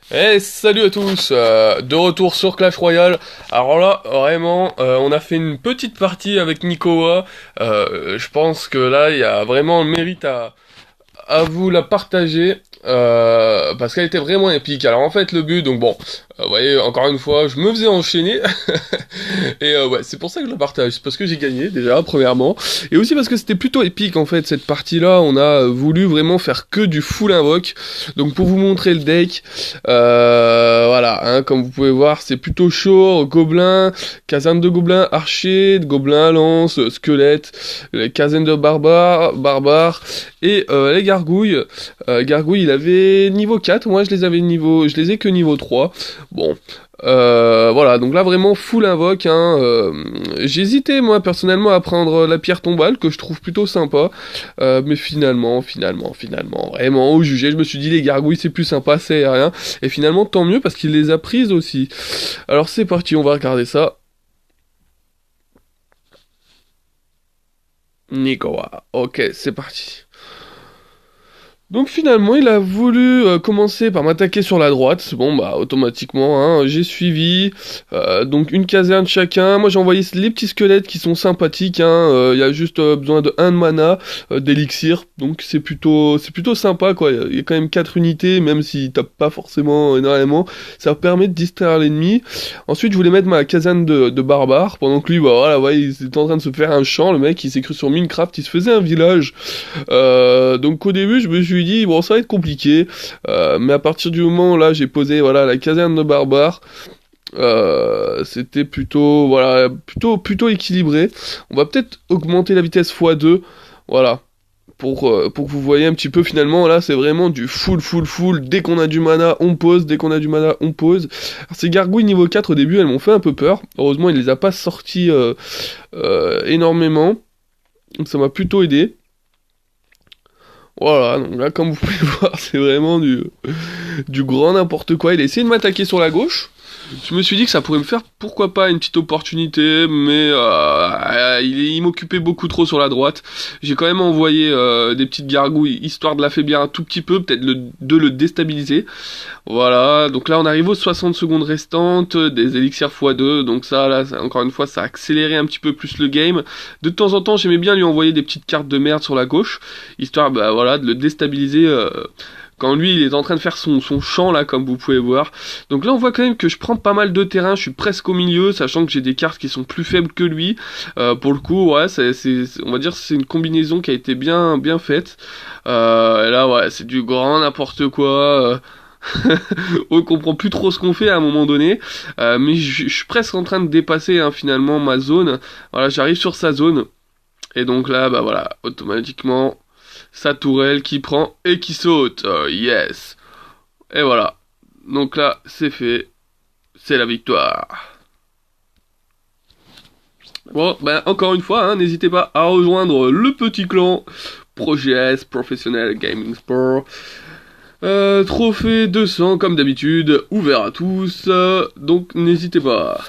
Salut à tous, de retour sur Clash Royale. Alors là, vraiment, on a fait une petite partie avec Nikoa. Je pense que là, il y a vraiment le mérite à vous la partager. Parce qu'elle était vraiment épique. Alors en fait, le but, donc bon, vous voyez, encore une fois, je me faisais enchaîner. Et ouais, c'est pour ça que je la partage. C'est parce que j'ai gagné, déjà, premièrement. Et aussi parce que c'était plutôt épique, en fait, cette partie-là. On a voulu vraiment faire que du full invoque. Donc pour vous montrer le deck, voilà, hein, comme vous pouvez voir, c'est plutôt chaud. Gobelin, caserne de gobelins, archer, de gobelins à lance, squelette, les casernes de barbares et les gargouilles. Gargouille, il avait niveau 4, moi je les ai que niveau 3. Bon, voilà, donc là vraiment full invoque, hein. J'hésitais moi personnellement à prendre la pierre tombale, que je trouve plutôt sympa. Mais finalement, vraiment, au jugé, je me suis dit les gargouilles c'est plus sympa, c'est rien. Et finalement, tant mieux parce qu'il les a prises aussi. Alors c'est parti, on va regarder ça. Nikoa, ok, c'est parti. Donc finalement, il a voulu commencer par m'attaquer sur la droite. Bon, bah automatiquement, hein, j'ai suivi. Donc une caserne chacun. Moi, j'ai envoyé les petits squelettes qui sont sympathiques, hein. Il y a juste besoin de 1 de mana, d'élixir. Donc c'est plutôt sympa, quoi. Il y a quand même 4 unités, même s'il tape pas forcément énormément. Ça permet de distraire l'ennemi. Ensuite, je voulais mettre ma caserne de barbares. Pendant que lui, bah voilà, ouais, il était en train de se faire un champ. Le mec, il s'est cru sur Minecraft. Il se faisait un village. Donc au début, je me suis dit, bon, ça va être compliqué. Mais à partir du moment où là, j'ai posé voilà, la caserne de barbares, c'était plutôt, voilà, plutôt équilibré. On va peut-être augmenter la vitesse x2. Voilà. Pour que vous voyez un petit peu finalement là c'est vraiment du full. Dès qu'on a du mana on pose, dès qu'on a du mana on pose. Alors, ces gargouilles niveau 4 au début elles m'ont fait un peu peur. Heureusement il les a pas sortis énormément. Donc ça m'a plutôt aidé. Voilà, donc là, comme vous pouvez voir, c'est vraiment du grand n'importe quoi. Il a essayé de m'attaquer sur la gauche. Je me suis dit que ça pourrait me faire, pourquoi pas, une petite opportunité, mais il m'occupait beaucoup trop sur la droite. J'ai quand même envoyé des petites gargouilles, histoire de l'affaiblir un tout petit peu, peut-être de le déstabiliser. Voilà, donc là on arrive aux 60 secondes restantes, des élixirs x2, donc ça, là, encore une fois, ça a accéléré un petit peu plus le game. De temps en temps, j'aimais bien lui envoyer des petites cartes de merde sur la gauche, histoire, bah voilà, de le déstabiliser quand lui il est en train de faire son champ là comme vous pouvez voir. Donc là on voit quand même que je prends pas mal de terrain, je suis presque au milieu, sachant que j'ai des cartes qui sont plus faibles que lui. Pour le coup ouais on va dire c'est une combinaison qui a été bien faite. Et là ouais c'est du grand n'importe quoi. On comprend plus trop ce qu'on fait à un moment donné, mais je suis presque en train de dépasser hein, finalement ma zone. Voilà j'arrive sur sa zone. Et donc là, bah voilà, automatiquement, sa tourelle qui prend et qui saute. Yes. Et voilà. Donc là, c'est fait. C'est la victoire. Bon, ben encore une fois, hein, n'hésitez pas à rejoindre le petit clan Projet S Professionnel Gaming Sport. Trophée 200 comme d'habitude, ouvert à tous. Donc n'hésitez pas.